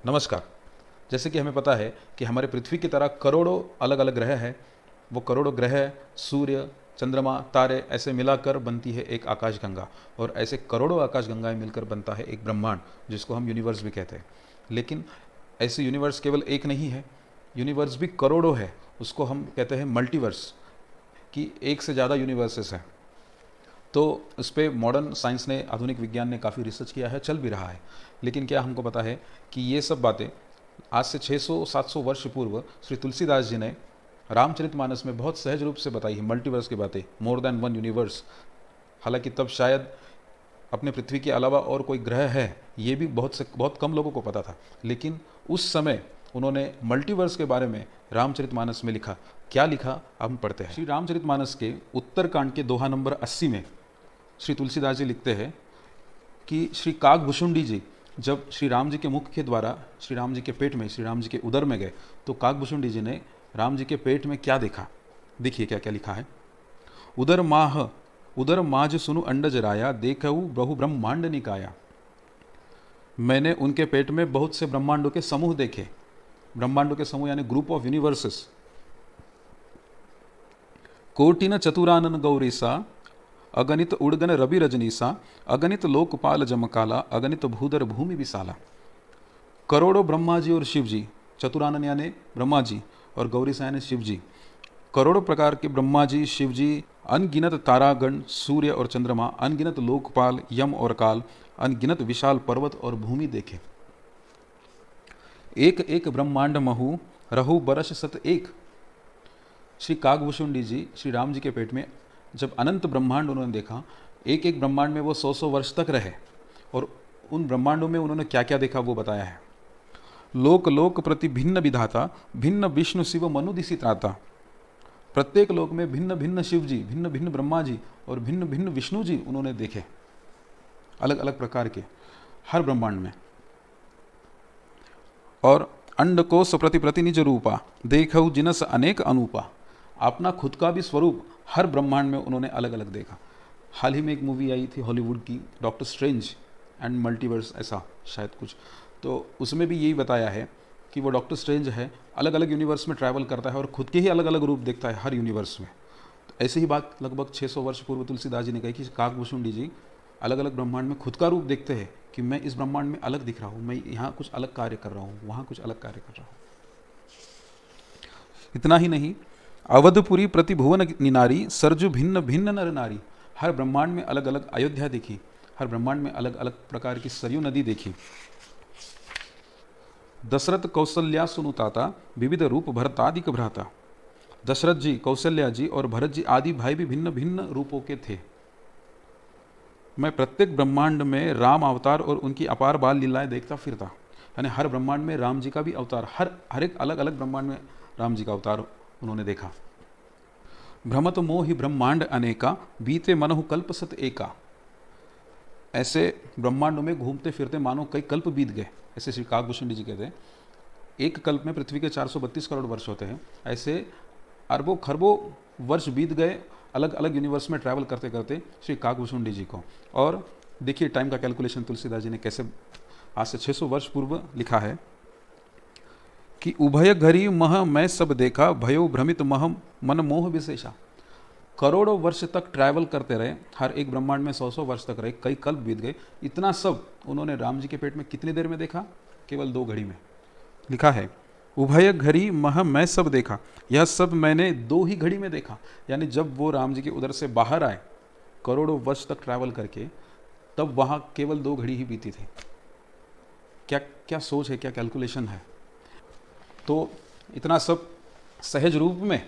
नमस्कार। जैसे कि हमें पता है कि हमारे पृथ्वी की तरह करोड़ों अलग अलग ग्रह हैं। वो करोड़ों ग्रह, सूर्य, चंद्रमा, तारे ऐसे मिलाकर बनती है एक आकाशगंगा, और ऐसे करोड़ों आकाशगंगाएं मिलकर बनता है एक ब्रह्मांड, जिसको हम यूनिवर्स भी कहते हैं। लेकिन ऐसे यूनिवर्स केवल एक नहीं है, यूनिवर्स भी करोड़ों है। उसको हम कहते हैं मल्टीवर्स, कि एक से ज़्यादा यूनिवर्सेस हैं। तो उस पर मॉडर्न साइंस ने, आधुनिक विज्ञान ने काफ़ी रिसर्च किया है, चल भी रहा है। लेकिन क्या हमको पता है कि ये सब बातें आज से 600-700 वर्ष पूर्व श्री तुलसीदास जी ने रामचरितमानस में बहुत सहज रूप से बताई है। मल्टीवर्स की बातें, मोर देन वन यूनिवर्स। हालांकि तब शायद अपने पृथ्वी के अलावा और कोई ग्रह है, ये भी बहुत कम लोगों को पता था। लेकिन उस समय उन्होंने मल्टीवर्स के बारे में रामचरितमानस में लिखा। क्या लिखा, हम पढ़ते हैं। श्री रामचरितमानस के उत्तरकांड के दोहा नंबर 80 में श्री तुलसीदास जी लिखते हैं कि श्री काकभुशुंडी जी जब श्री राम जी के मुख के द्वारा श्री राम जी के पेट में, श्री राम जी के उदर में गए, तो काकभुशुंडी जी ने राम जी के पेट में क्या देखा। देखिए क्या क्या लिखा है। उदर माज सुनु अंडज राया, देखऊ बहु ब्रह्मांड निकाया। मैंने उनके पेट में बहुत से ब्रह्मांडों के समूह देखे। ब्रह्मांडों के समूह यानी ग्रुप ऑफ यूनिवर्सेस। कोटिन चतुरानन गौरीसा, अगणित उड़गन रवि रजनीसा, अगणित लोकपाल जमकाला, अगणित भूधर भूमि विशाला। करोड़ों ब्रह्मा जी और शिव जी, चतुरानन यानी ब्रह्मा जी और गौरीसा यानी शिव जी, करोड़ों प्रकार के ब्रह्मा जी, शिव जी, अनगिनत तारागण, सूर्य और चंद्रमा, अनगिनत लोकपाल, यम और काल, अनगिनत विशाल पर्वत और भूमि देखे। एक एक ब्रह्मांड महु, रहु बरस सत एक। श्री काकभुशुंडी जी श्री राम जी के पेट में जब अनंत ब्रह्मांड उन्होंने देखा, एक एक ब्रह्मांड में वो 100-100 वर्ष तक रहे, और उन ब्रह्मांडों में उन्होंने क्या क्या देखा वो बताया है। लोक लोक प्रति भिन्न विधाता, भिन्न विष्णु शिव मनु दिशि त्राता। प्रत्येक लोक में भिन्न भिन्न शिव जी, भिन्न भिन्न ब्रह्मा जी और भिन्न भिन्न विष्णु जी उन्होंने देखे, अलग अलग प्रकार के, हर ब्रह्मांड में। और अंडकोश प्रति प्रति निज रूपा, देखऊ जिनस अनेक अनूपा। अपना खुद का भी स्वरूप हर ब्रह्मांड में उन्होंने अलग अलग देखा। हाल ही में एक मूवी आई थी हॉलीवुड की, डॉक्टर स्ट्रेंज एंड मल्टीवर्स, ऐसा शायद कुछ, तो उसमें भी यही बताया है कि वो डॉक्टर स्ट्रेंज है, अलग अलग यूनिवर्स में ट्रैवल करता है और खुद के ही अलग अलग रूप देखता है हर यूनिवर्स में। तो ऐसी ही बात लगभग 600 वर्ष पूर्व तुलसीदास जी ने कही कि काकभुशुंडी जी अलग अलग ब्रह्मांड में खुद का रूप देखते हैं कि मैं इस ब्रह्मांड में अलग दिख रहा हूँ, मैं यहाँ कुछ अलग कार्य कर रहा हूँ, वहाँ कुछ अलग कार्य कर रहा हूँ। इतना ही नहीं, अवधपुरी प्रति भुवन निनारी, सरजु भिन्न भिन्न नर नारी। हर ब्रह्मांड में अलग अलग अयोध्या देखी, हर ब्रह्मांड में अलग अलग प्रकार की सरयू नदी देखी। दशरथ कौशल्या सुनुताता, विविध रूप भरतादिक भ्राता। दशरथ जी, कौशल्या जी और भरत जी आदि भाई भी भिन्न भिन्न रूपों के थे। मैं प्रत्येक ब्रह्मांड में राम अवतार और उनकी अपार बाल लीलाएं देखता फिरता। यानी हर ब्रह्मांड में राम जी का भी अवतार, हर एक अलग अलग ब्रह्मांड में राम जी का अवतार उन्होंने देखा। भ्रमत मोहि ब्रह्मांड अनेका, बीते मनहु कल्प सत एका। ऐसे ब्रह्मांडों में घूमते फिरते मानो कई कल्प बीत गए, ऐसे श्री काकभुशुंडी जी कहते हैं। एक कल्प में पृथ्वी के 432 करोड़ वर्ष होते हैं। ऐसे अरबों खरबों वर्ष बीत गए अलग अलग यूनिवर्स में ट्रैवल करते करते श्री काकभुशुंडी जी को। और देखिए टाइम का कैलकुलेशन तुलसीदास जी ने कैसे आज से 600 वर्ष पूर्व लिखा है कि उभय घरी मह मैं सब देखा, भयो भ्रमित मह मन मोह विशेषा। करोड़ों वर्ष तक ट्रैवल करते रहे, हर एक ब्रह्मांड में 100-100 वर्ष तक रहे, कई कल्प बीत गए। इतना सब उन्होंने राम जी के पेट में कितनी देर में देखा? केवल 2 घड़ी में। लिखा है उभय घड़ी मह मैं सब देखा, यह सब मैंने 2 ही घड़ी में देखा। यानी जब वो राम जी के उधर से बाहर आए करोड़ों वर्ष तक ट्रैवल करके, तब वहाँ केवल 2 घड़ी ही बीती थी। क्या क्या सोच है, क्या कैलकुलेशन है। तो इतना सब सहज रूप में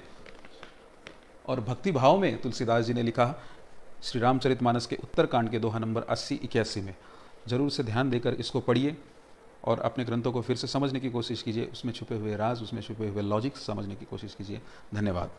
और भक्ति भाव में तुलसीदास जी ने लिखा श्री रामचरितमानस के उत्तरकांड के दोहा नंबर 80-81 में। जरूर से ध्यान देकर इसको पढ़िए और अपने ग्रंथों को फिर से समझने की कोशिश कीजिए, उसमें छुपे हुए राज, उसमें छुपे हुए लॉजिक्स समझने की कोशिश कीजिए। धन्यवाद।